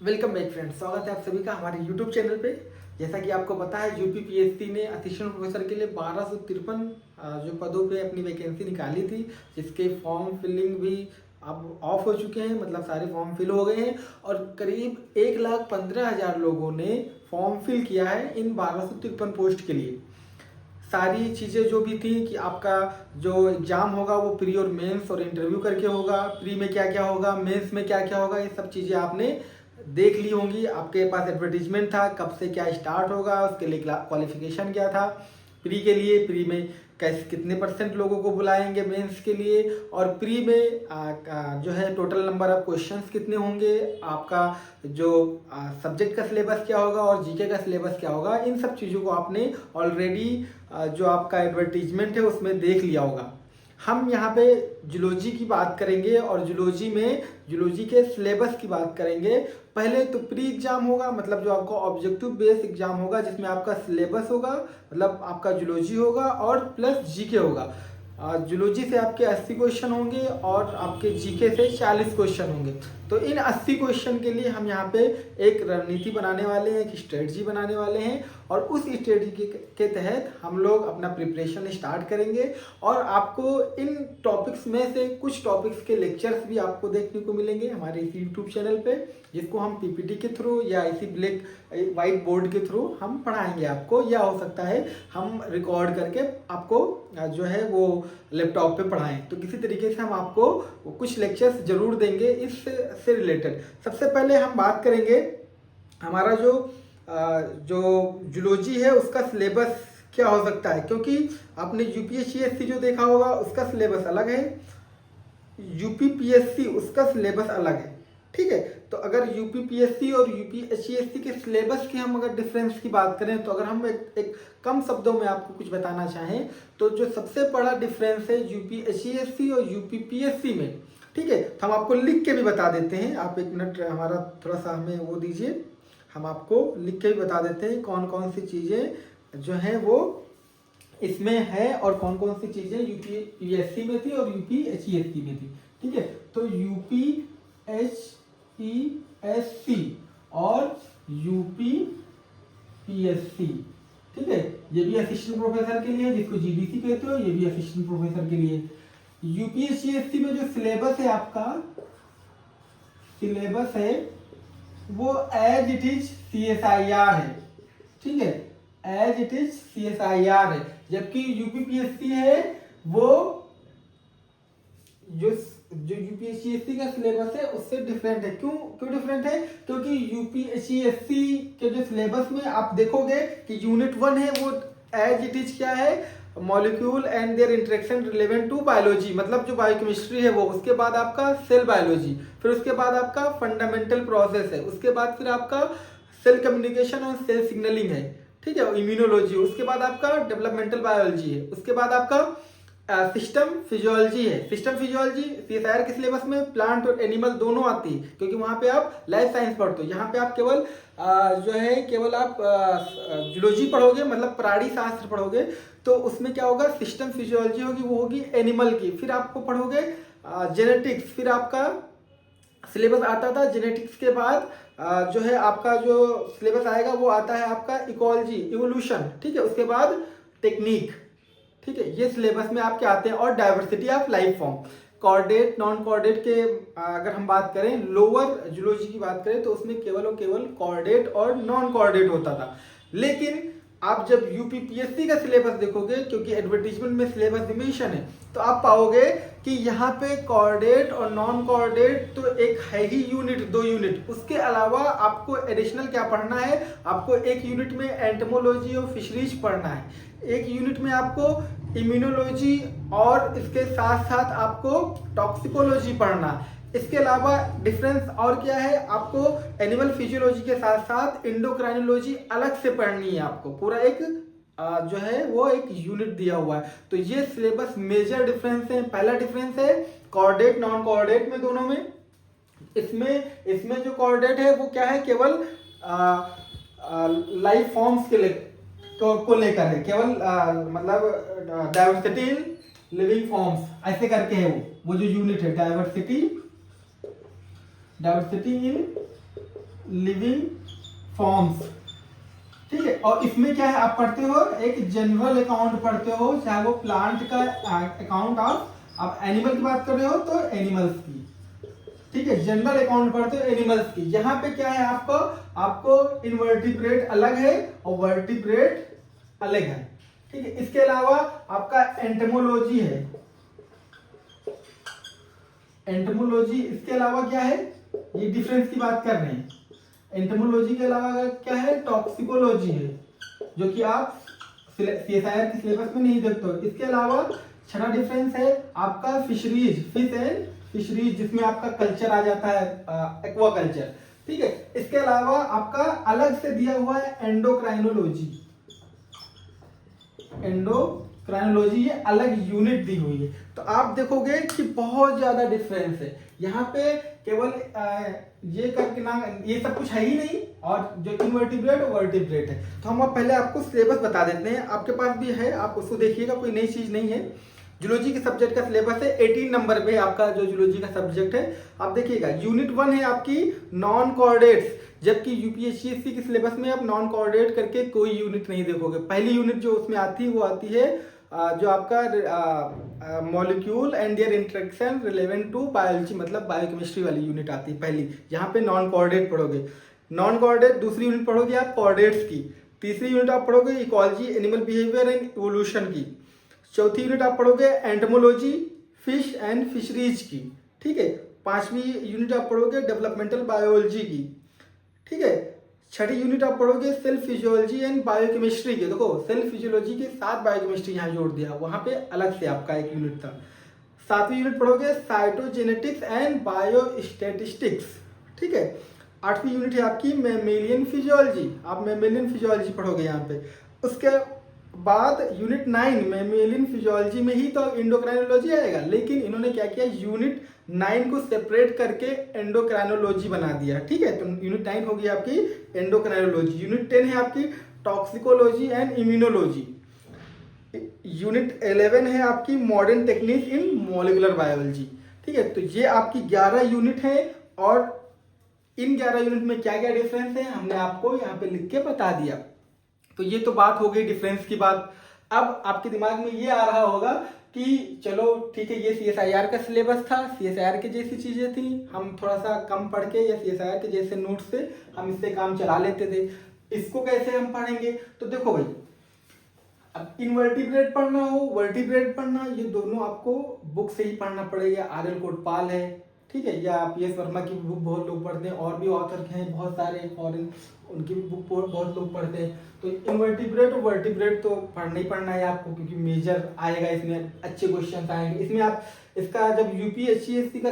Welcome back friends, स्वागत है आप सभी का हमारे यूट्यूब चैनल पे। जैसा कि आपको पता है यूपी पीएससी ने असिस्टेंट प्रोफेसर के लिए 1253 जो पदों पे अपनी वैकेंसी निकाली थी, जिसके फॉर्म फिलिंग भी अब ऑफ हो चुके हैं, मतलब सारे फॉर्म फिल हो गए हैं और करीब 1,15,000 लोगों ने फॉर्म फिल किया है इन 1253 पोस्ट के लिए। सारी चीज़ें जो भी थी कि आपका जो एग्ज़ाम होगा वो प्री और मेंस और इंटरव्यू करके होगा, प्री में क्या क्या होगा, मेंस में क्या क्या होगा, ये सब चीज़ें आपने देख ली होंगी। आपके पास एडवर्टीजमेंट था कब से क्या स्टार्ट होगा, उसके लिए क्वालिफिकेशन क्या था। प्री के लिए प्री में कैसे कितने परसेंट लोगों को बुलाएंगे मेंस के लिए, और प्री में जो है टोटल नंबर ऑफ क्वेश्चंस कितने होंगे, आपका जो सब्जेक्ट का सिलेबस क्या होगा और जीके का सिलेबस क्या होगा, इन सब चीज़ों को आपने ऑलरेडी जो आपका एडवर्टीजमेंट है उसमें देख लिया होगा। हम यहाँ पे जूलॉजी की बात करेंगे और जूलॉजी में जूलॉजी के सिलेबस की बात करेंगे। पहले तो प्री एग्जाम होगा, मतलब जो आपका ऑब्जेक्टिव बेस्ड एग्जाम होगा जिसमें आपका सिलेबस होगा, मतलब आपका जूलॉजी होगा और प्लस जीके होगा। जूलॉजी से आपके 80 क्वेश्चन होंगे और आपके जीके से 40 क्वेश्चन होंगे। तो इन 80 क्वेश्चन के लिए हम यहाँ पे एक रणनीति बनाने वाले हैं, एक स्ट्रेटजी बनाने वाले हैं और उस स्ट्रेटजी के तहत हम लोग अपना प्रिपरेशन स्टार्ट करेंगे। और आपको इन टॉपिक्स में से कुछ टॉपिक्स के लेक्चर्स भी आपको देखने को मिलेंगे हमारे इसी यूट्यूब चैनल पे, जिसको हम पीपीटी के थ्रू या इसी ब्लैक वाइट बोर्ड के थ्रू हम पढ़ाएंगे आपको, या हो सकता है हम रिकॉर्ड करके आपको जो है वो लैपटॉप पे पढ़ाएं। तो किसी तरीके से हम आपको कुछ लेक्चर्स जरूर देंगे इससे रिलेटेड। सबसे पहले हम बात करेंगे हमारा जो जूलॉजी है उसका सिलेबस क्या हो सकता है, क्योंकि आपने यूपीएससी जो देखा होगा उसका सिलेबस अलग है, यूपीपीएससी उसका सिलेबस अलग है। ठीक है, तो अगर यूपीपीएससी और यूपीएससी के सिलेबस की हम अगर डिफरेंस की बात करें, तो अगर हम एक कम शब्दों में आपको कुछ बताना चाहें तो जो सबसे बड़ा डिफरेंस है यूपीएससी और यूपीपीएससी में, ठीक है, तो हम आपको लिख के भी बता देते हैं। आप एक मिनट हमारा थोड़ा सा हमें वो दीजिए, हम आपको लिख के भी बता देते हैं कौन कौन सी चीज़ें जो हैं वो इसमें है और कौन कौन सी चीज़ें यूपीएससी में थी और यूपीएससी में थी। ठीक है, तो यूपीएससी और यूपीपीएससी, ठीक है, ये भी असिस्टेंट प्रोफेसर के लिए, जिसको जीडीसी कहते हो, ये भी असिस्टेंट प्रोफेसर के लिए। यूपीएससी में जो सिलेबस है, आपका सिलेबस है वो एज इट इज सीएसआईआर है। ठीक है, एज इट इज सीएसआईआर है, जबकि यूपीपीएससी है वो जो यूपीएससी का सिलेबस है उससे डिफरेंट है। क्यों डिफरेंट है? क्योंकि यूपीएससी के जो सिलेबस में आप देखोगे कि यूनिट 1 है वो एज इट इज क्या है, molecule and their interaction relevant to biology, मतलब जो बायोकेमिस्ट्री है वो, उसके बाद आपका सेल बायोलॉजी, फिर उसके बाद आपका फंडामेंटल प्रोसेस है, उसके बाद फिर आपका सेल कम्युनिकेशन और सेल सिग्नलिंग है, ठीक है, इम्यूनोलॉजी, उसके बाद आपका डेवलपमेंटल बायोलॉजी है, उसके बाद आपका सिस्टम फिजियोलॉजी है। सिस्टम फिजियोलॉजी सीएसआईआर के सिलेबस में प्लांट और एनिमल दोनों आती है, क्योंकि वहां पे आप लाइफ साइंस पढ़ते हो। यहाँ पे आप केवल जो है केवल आप जूलॉजी पढ़ोगे, मतलब प्राणी शास्त्र पढ़ोगे, तो उसमें क्या होगा, सिस्टम फिजियोलॉजी होगी, वो होगी एनिमल की। फिर आपको पढ़ोगे जेनेटिक्स, फिर आपका सिलेबस आता था जेनेटिक्स के बाद जो है आपका जो सिलेबस आएगा वो आता है आपका इकोलॉजी, इवोल्यूशन, ठीक है, उसके बाद टेक्निक, ठीक है, ये सिलेबस में आपके आते हैं। और diversity of life form, chordate non chordate के अगर हम बात करें, लोअर जूलॉजी की बात करें तो उसमें केवल और केवल कॉर्डेट और नॉन कॉर्डेट होता था। लेकिन आप जब यूपीपीएससी का सिलेबस देखोगे, क्योंकि एडवर्टीजमेंट में सिलेबस मेंशन है, तो आप पाओगे कि यहाँ पे कॉर्डेट और नॉन कॉर्डेट तो एक है ही यूनिट, 2 यूनिट, उसके अलावा आपको एडिशनल क्या पढ़ना है, आपको एक यूनिट में एंटोमोलॉजी और फिशरीज पढ़ना है, एक यूनिट में आपको इम्यूनोलॉजी और इसके साथ साथ आपको टॉक्सिकोलॉजी पढ़ना। इसके अलावा डिफरेंस और क्या है, आपको एनिमल फिजियोलॉजी के साथ साथ इंडोक्राइनोलॉजी अलग से पढ़नी है। आपको पूरा एक जो है वो एक यूनिट दिया हुआ है। तो ये सिलेबस मेजर डिफरेंस है। पहला डिफरेंस है कॉर्डेट नॉन कॉर्डेट में, दोनों में। इसमें जो कॉर्डेट है वो क्या है, केवल लाइफ फॉर्म्स के लिए को लेकर है, केवल मतलब डाइवर्सिटी इन लिविंग फॉर्म्स ऐसे करके है वो जो यूनिट है, डाइवर्सिटी इन लिविंग फॉर्म्स, ठीक है। और इसमें क्या है, आप पढ़ते हो एक जनरल अकाउंट पढ़ते हो, चाहे वो प्लांट का अकाउंट ऑफ, आप एनिमल की बात कर रहे हो तो एनिमल्स की, ठीक है। जनरल अकाउंट पढ़ते हो एनिमल्स की। यहाँ पे क्या है, आपको इनवर्टिब्रेट अलग है और वर्टिब्रेट अलग है, ठीक है। इसके अलावा आपका एंटमोलॉजी है, एंटमोलॉजी। इसके अलावा क्या है, ये डिफरेंस की बात कर रहे हैं। एंटमोलॉजी के अलावा क्या है, टॉक्सिकोलॉजी है, जो कि आप सीएसआईआर के सिलेबस में नहीं देखते हो। इसके अलावा छठा डिफरेंस है आपका फिशरीज, फिश एंड फिशरीज, जिसमें आपका कल्चर आ जाता है, एक्वा कल्चर, ठीक है। इसके अलावा आपका अलग से दिया हुआ है एंडोक्राइनोलॉजी, एंडोक्राइनोलॉजी ये अलग यूनिट दी हुई है। तो आप देखोगे कि बहुत ज्यादा डिफरेंस है यहाँ पे। केवल ये करके ना, ये सब कुछ है ही नहीं, और जो इनवर्टिब्रेट और वर्टिब्रेट है। तो हम अब पहले आपको सिलेबस बता देते हैं, आपके पास भी है, आप उसको देखिएगा, कोई नई चीज नहीं है। जूलॉजी के सब्जेक्ट का सिलेबस है, 18 नंबर पे आपका जो जूलॉजी का सब्जेक्ट है। आप देखिएगा यूनिट 1 है आपकी नॉन कॉर्डेट्स, जबकि यूपीएससी के सिलेबस में आप नॉन कॉर्डेट करके कोई यूनिट नहीं देखोगे। पहली यूनिट जो उसमें आती है वो आती है जो आपका molecule and their interaction relevant to biology, मतलब बायोकेमिस्ट्री वाली यूनिट आती है पहली, जहाँ पे नॉन कॉर्डेट पढ़ोगे। नॉन कॉर्डेट दूसरी यूनिट पढ़ोगे आप कॉर्डेट्स की, तीसरी यूनिट आप पढ़ोगे ecology, animal behaviour and evolution की, चौथी यूनिट आप पढ़ोगे एंटमोलॉजी, फिश एंड फिशरीज की, ठीक है। पांचवी यूनिट आप पढ़ोगे डेवलपमेंटल बायोलॉजी की, ठीक है। छठी यूनिट आप पढ़ोगे सेल फिजियोलॉजी एंड बायोकेमिस्ट्री की। देखो सेल फिजियोलॉजी के साथ बायोकेमिस्ट्री यहाँ जोड़ दिया, वहां पे अलग से आपका एक यूनिट था। सातवीं यूनिट पढ़ोगे साइटोजेनेटिक्स एंड बायोस्टैटिस्टिक्स, ठीक है। आठवीं यूनिट है आपकी मैमेलियन फिजियोलॉजी, आप मैमेलियन फिजियोलॉजी पढ़ोगे यहाँ पे। उसके बाद यूनिट 9 मैमेलियन फिजियोलॉजी में ही तो एंडोक्राइनोलॉजी आएगा, लेकिन इन्होंने क्या किया, यूनिट 9 को सेपरेट करके एंडोक्राइनोलॉजी बना दिया, ठीक है। तो यूनिट 9 होगी आपकी एंडोक्राइनोलॉजी। यूनिट 10 है आपकी टॉक्सिकोलॉजी एंड इम्यूनोलॉजी। यूनिट 11 है आपकी modern technique in molecular biology, ठीक है। तो ये आपकी 11 यूनिट है, और इन 11 यूनिट में क्या क्या डिफरेंस है हमने आपको यहाँ पे लिख के बता दिया। तो ये तो बात हो गई डिफरेंस की बात। अब आपके दिमाग में ये आ रहा होगा कि चलो ठीक है, ये सीएसआईआर का सिलेबस था, सीएसआईआर के जैसी चीजें थी, हम थोड़ा सा कम पढ़ के या सीएसआईआर के जैसे नोट से हम इससे काम चला लेते थे, इसको कैसे हम पढ़ेंगे। तो देखो भाई, अब इनवर्टिब्रेट पढ़ना हो वर्टिब्रेट पढ़ना, ये दोनों आपको बुक से ही पढ़ना पड़ेगा। आर.एल. कोटपाल है, ठीक है, या पी.एस. वर्मा की बुक बहुत लोग पढ़ते हैं, और भी ऑथर हैं बहुत सारे फॉरेन, उनकी भी बुक बहुत लोग पढ़ते हैं। तो इनवर्टिब्रेट और वर्टिब्रेट तो पढ़ना ही पढ़ना है आपको, क्योंकि मेजर आएगा इसमें, अच्छे क्वेश्चन आएंगे इसमें। आप इसका जब यूपीएससी का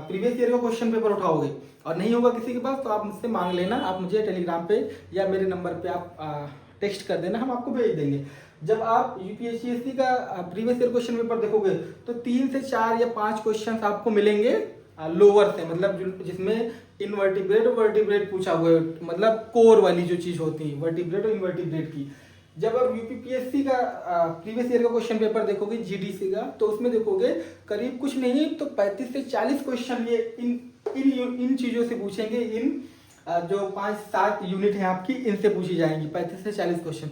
प्रीवियस ईयर का क्वेश्चन पेपर उठाओगे और नहीं होगा किसी के पास, तो आप मुझसे मांग लेना, आप मुझे टेलीग्राम पे या मेरे नंबर पे आप टेक्स्ट कर देना, हम आपको भेज देंगे। जब आप यूपीएससी का प्रीवियस ईयर क्वेश्चन पेपर देखोगे तो 3 से 4 या 5 क्वेश्चन आपको मिलेंगे लोअर से, मतलब जिसमें इनवर्टिब्रेट और वर्टिब्रेट पूछा हुआ है, मतलब कोर वाली जो चीज होती है वर्टिब्रेट और इनवर्टिब्रेट की। जब आप यूपीपीएससी का प्रीवियस ईयर का क्वेश्चन पेपर देखोगे जीडीसी का, तो उसमें देखोगे करीब कुछ नहीं तो 35 से 40 क्वेश्चन ये इन चीजों से पूछेंगे। इन जो 5-7 यूनिट है आपकी, इनसे पूछी जाएंगी 35 से 40 क्वेश्चन।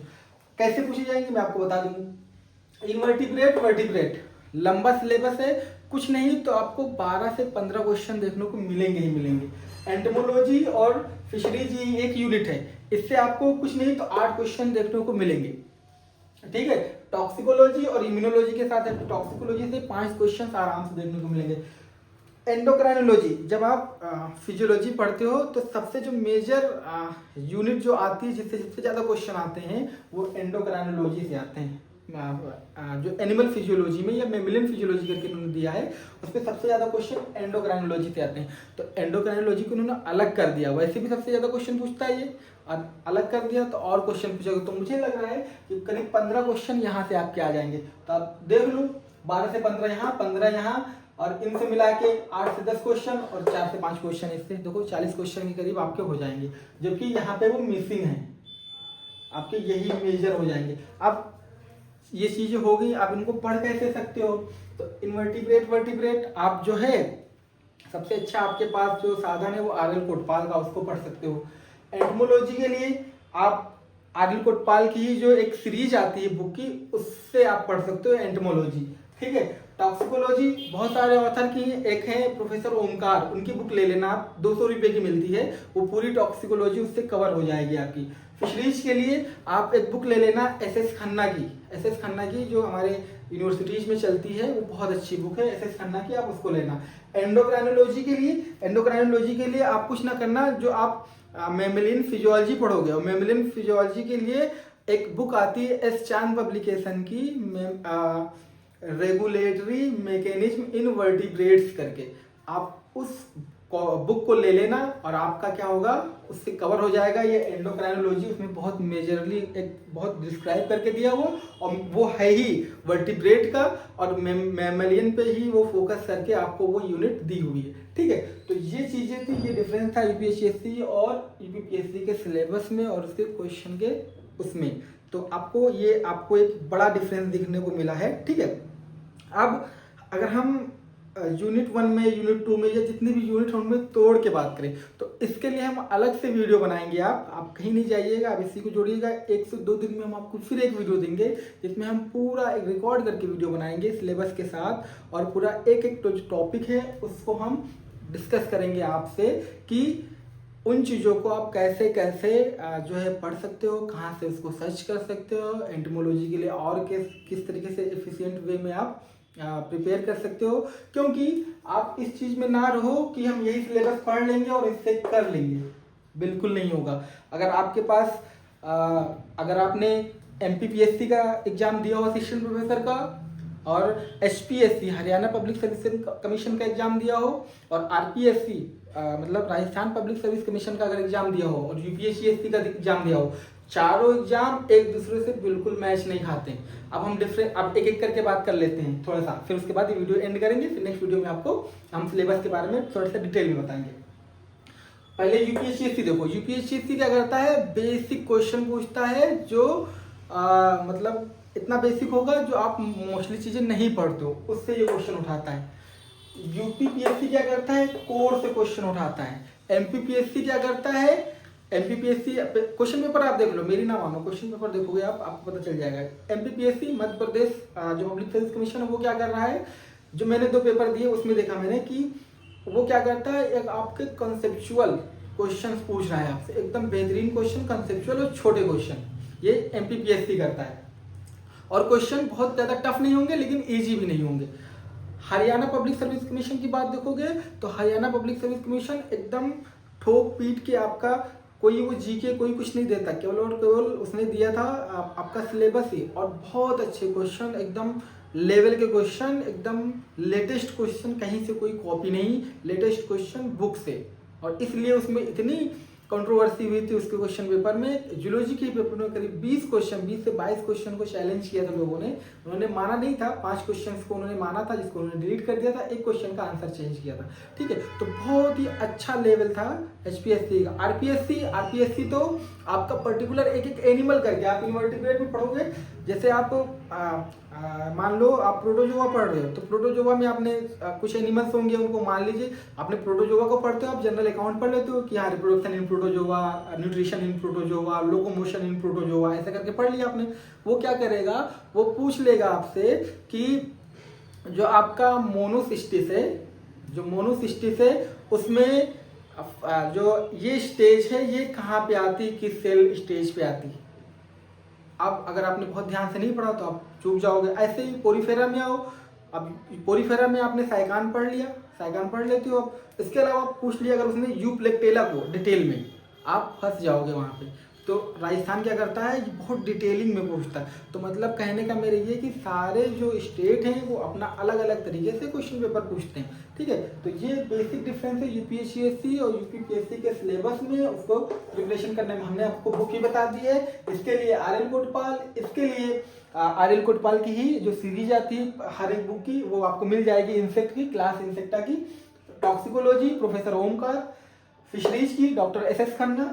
कैसे पूछी जाएंगी मैं आपको बता दूं। इनवर्टिब्रेट वर्टिब्रेट लंबा सिलेबस है, कुछ नहीं तो आपको 12 से 15 क्वेश्चन देखने को मिलेंगे ही मिलेंगे। एंटोमोलॉजी और फिशरीज एक यूनिट है, इससे आपको कुछ नहीं तो 8 क्वेश्चन देखने को मिलेंगे, ठीक है। टॉक्सिकोलॉजी और इम्यूनोलॉजी के साथ है, टॉक्सिकोलॉजी से 5 क्वेश्चन आराम से देखने को मिलेंगे। एंडोक्राइनोलॉजी, जब आप फिजियोलॉजी पढ़ते हो तो सबसे जो मेजर यूनिट जो आती है, जिससे सबसे ज्यादा क्वेश्चन आते हैं, वो एंडोक्राइनोलॉजी से आते हैं। जो एनिमल फिजियोलॉजी में या मेमिलियन फिजियोलॉजी करके उन्होंने दिया है, उसमें सबसे ज्यादा क्वेश्चन एंडोक्राइनोलॉजी से आते हैं। तो एंडोक्राइनोलॉजी को उन्होंने अलग कर दिया, वैसे भी सबसे ज्यादा क्वेश्चन पूछता है ये, और अलग कर दिया तो और क्वेश्चन पूछेगा। तो मुझे लग रहा है कि करीब 15 क्वेश्चन यहाँ से आपके आ जाएंगे। तो आप देख लो, 12 से 15 यहाँ, 15 यहाँ, और इनसे मिला के 8 से 10 क्वेश्चन और 4 से 5 क्वेश्चन इससे, देखो 40 क्वेश्चन के करीब आपके हो जाएंगे। जबकि यहाँ पे वो मिसिंग है, आपके यही मेजर हो जाएंगे। अब ये चीजें हो गई, आप इनको पढ़ कैसे सकते हो। तो इनवर्टिब्रेट वर्टिब्रेट आप जो है सबसे अच्छा आपके पास जो साधन है वो आर्यन कोटपाल का, उसको पढ़ सकते हो। एंटोमोलॉजी के लिए आप आर्यन कोटपाल की जो एक सीरीज आती है बुक की, उससे आप पढ़ सकते हो एंटोमोलॉजी, ठीक है। टॉक्सिकोलॉजी बहुत सारे ऑथर की है, एक है प्रोफेसर ओमकार, उनकी बुक ले लेना आप, 200 रुपये की मिलती है, वो पूरी टॉक्सिकोलॉजी उससे कवर हो जाएगी आपकी। फिशरीज के लिए आप एक बुक ले लेना एस खन्ना की, एस खन्ना की जो हमारे यूनिवर्सिटीज में चलती है, वो बहुत अच्छी बुक है एस खन्ना की, आप उसको लेना। एंडोक्राइनोलॉजी के लिए आप कुछ ना करना, जो आप मेमिलिन फिजियोलॉजी पढ़ोगे, और मेमिलिन फिजियोलॉजी के लिए एक बुक आती है एस चांद पब्लिकेशन की, रेगुलेटरी मैकेनिज्म इन वर्टिब्रेट्स करके, आप उस बुक को ले लेना और आपका क्या होगा, उससे कवर हो जाएगा ये एंडोक्राइनोलॉजी। उसमें बहुत मेजरली एक बहुत डिस्क्राइब करके दिया वो, और वो है ही वर्टिब्रेट का और मैमलियन पे ही वो फोकस करके आपको वो यूनिट दी हुई है, ठीक है। तो ये चीजें थी, ये डिफरेंस था यूपीएससी और यूपीपीएससी के सिलेबस में और उसके क्वेश्चन के उसमें। तो आपको एक बड़ा डिफरेंस दिखने को मिला है, ठीक है। अब अगर हम यूनिट 1 में, यूनिट 2 में, या जितने भी यूनिट हैं उनमें तोड़ के बात करें, तो इसके लिए हम अलग से वीडियो बनाएंगे। आप कहीं नहीं जाइएगा, आप इसी को जोड़िएगा। 1 से 2 दिन में हम आपको फिर एक वीडियो देंगे, जिसमें हम पूरा एक रिकॉर्ड करके वीडियो बनाएंगे सिलेबस के साथ, और पूरा एक जो टॉपिक है उसको हम डिस्कस करेंगे आपसे कि उन चीज़ों को आप कैसे कैसे जो है पढ़ सकते हो, कहाँ से उसको सर्च कर सकते हो एंटोमोलॉजी के लिए, और किस तरीके से एफिशिएंट वे में आप प्रिपेयर कर सकते हो। क्योंकि आप इस चीज़ में ना रहो कि हम यही सिलेबस पढ़ लेंगे और इससे कर लेंगे, बिल्कुल नहीं होगा। अगर आपके पास अगर आपने एमपीपीएससी का एग्जाम दिया हो असिस्टेंट प्रोफेसर का, और HPSC Haryana public service commission का एग्जाम दिया हो, और आरपीएससी मतलब राजस्थान पब्लिक सर्विस कमीशन का अगर एग्जाम दिया हो, और यूपीएससी का एग्जाम दिया हो, चारों एग्जाम एक दूसरे से बिल्कुल मैच नहीं खाते। अब एक एक करके बात कर लेते हैं थोड़ा सा, फिर उसके बाद ये वीडियो एंड करेंगे। फिर नेक्स्ट वीडियो में आपको हम सिलेबस के बारे में थोड़ा सा डिटेल में बताएंगे। पहले यूपीएससी देखो, यूपीएससी क्या करता है, बेसिक क्वेश्चन पूछता है, जो मतलब इतना बेसिक होगा जो आप मोस्टली चीजें नहीं पढ़ते हो, उससे ये क्वेश्चन उठाता है। यूपीपीएससी क्या करता है, कोर से क्वेश्चन उठाता है। एमपीपीएससी क्या करता है, एमपीपीएससी क्वेश्चन पेपर आप देख लो, मेरी ना मानो, क्वेश्चन पेपर देखोगे आपको पता चल जाएगा। एमपीपीएससी मध्य प्रदेश जो पब्लिक सर्विस कमीशन है, वो क्या कर रहा है, जो मैंने 2 पेपर दिए उसमें देखा मैंने कि वो क्या करता है, एक आपके कंसेप्चुअल क्वेश्चन पूछ रहा है आपसे, एकदम बेहतरीन क्वेश्चन, कंसेप्चुअल और छोटे क्वेश्चन, ये एमपीपीएससी करता है। और क्वेश्चन बहुत ज़्यादा टफ नहीं होंगे लेकिन ईजी भी नहीं होंगे। हरियाणा पब्लिक सर्विस कमीशन की बात देखोगे तो हरियाणा पब्लिक सर्विस कमीशन एकदम ठोक पीट के आपका कोई वो जीके कोई कुछ नहीं देता, केवल और केवल उसने दिया था आपका सिलेबस ही, और बहुत अच्छे क्वेश्चन, एकदम लेवल के क्वेश्चन, एकदम लेटेस्ट क्वेश्चन, कहीं से कोई कॉपी नहीं, लेटेस्ट क्वेश्चन बुक से। और इसलिए उसमें इतनी कंट्रोवर्सी हुई थी उसके क्वेश्चन पेपर में। जूलॉजी के पेपर में करीब 20 से 22 क्वेश्चन को चैलेंज किया था लोगों ने, उन्होंने माना नहीं था। 5 क्वेश्चन को उन्होंने माना था, जिसको उन्होंने डिलीट कर दिया था, एक क्वेश्चन का आंसर चेंज किया था, ठीक है। तो बहुत ही अच्छा लेवल था एचपीएससी का। आरपीएससी तो आपका पर्टिकुलर एक एक एनिमल करके, आप इन्वर्टिब्रेट में पढ़ोगे, जैसे आप मान लो आप प्रोटोजोआ पढ़ रहे हो, तो प्रोटोजोआ में आपने कुछ एनिमल्स होंगे, उनको मान लीजिए आपने प्रोटोजोआ को पढ़ते हो, आप जनरल अकाउंट पढ़ लेते हो कि हाँ reproduction in protozoa, nutrition in protozoa, locomotion in protozoa, ऐसा करके पढ़ लिया आपने। वो क्या करेगा, वो पूछ लेगा आपसे कि जो आपका मोनोसिस्टिस है, जो मोनोसिस्टिस है उसमें जो ये स्टेज है ये कहाँ पे आती, किस सेल स्टेज पे आती। अब अगर आपने बहुत ध्यान से नहीं पढ़ा तो आप चूक जाओगे। ऐसे ही पोरीफेरा में आओ, अब पोरीफेरा में आपने साइकान पढ़ लिया, साइकान पढ़ लेते हो। अब इसके अलावा पूछ लिया अगर उसने यूप्लेक्टेला को डिटेल में, आप फंस जाओगे वहाँ पे। तो राजस्थान क्या करता है, ये बहुत डिटेलिंग में पूछता है। तो मतलब कहने का मेरा ये कि सारे जो स्टेट हैं वो अपना अलग अलग तरीके से क्वेश्चन पेपर पूछते हैं, ठीक है। तो ये बेसिक डिफरेंस है यूपीएससी और यूपीपीएससी के सिलेबस में, उसको प्रिपरेशन करने में हमने आपको बुक ही बता दी है। इसके लिए आर्यन कोटपाल, इसके लिए आर्यन कोटपाल की ही जो सीरीज आती है हर एक बुक की, वो आपको मिल जाएगी इंसेक्ट की, क्लास इंसेक्टा की। टॉक्सिकोलॉजी प्रोफेसर ओमकार, फिशरीज की डॉक्टर एस खन्ना,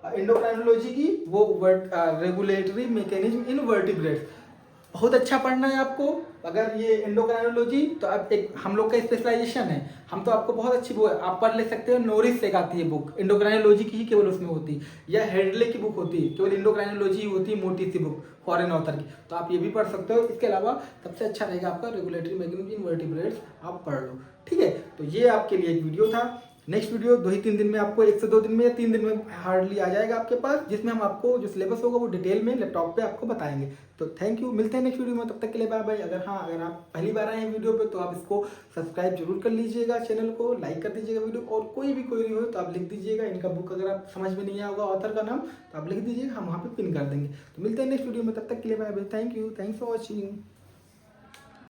एंडोक्राइनोलॉजी की वो रेगुलेटरी मैकेनिज्म इन वर्टिब्रेट्स, बहुत अच्छा पढ़ना है आपको। अगर ये एंडोक्राइनोलॉजी तो अब एक हम लोग का स्पेशलाइजेशन है, हम तो आपको बहुत अच्छी बुक आप पढ़ ले सकते हो। नॉरिस से आती है बुक, एंडोक्राइनोलॉजी की ही केवल उसमें होती है, या हेडले की बुक होती है, केवल एंडोक्राइनोलॉजी होती है, मोटी सी बुक फॉरेन ऑथर की, तो आप ये भी पढ़ सकते हो। इसके अलावा सबसे अच्छा रहेगा आपका रेगुलेटरी मैकेनिज्म इनवर्टिब्रेट्स, आप पढ़ लो। ठीक है, तो ये आपके लिए एक वीडियो था। नेक्स्ट वीडियो 2 ही 3 दिन में आपको, 1 से 2 दिन में या 3 दिन में हार्डली आ जाएगा आपके पास, जिसमें हम आपको जो सिलेबस होगा वो डिटेल में लैपटॉप पे आपको बताएंगे। तो थैंक यू, मिलते हैं नेक्स्ट वीडियो में, तब तक के लिए बाय बाय। अगर आप पहली बार आए हैं वीडियो पे तो आप इसको सब्सक्राइब जरूर कर लीजिएगा, चैनल को लाइक कर दीजिएगा वीडियो, और कोई भी क्वेरी हो तो आप लिख दीजिएगा। इनका बुक अगर आप समझ में नहीं आया होगा ऑथर का नाम तो आप लिख दीजिएगा, हम वहाँ पे पिन कर देंगे। तो मिलते हैं नेक्स्ट वीडियो में, तब तक के लिए bye bye. Thank you, thanks for watching.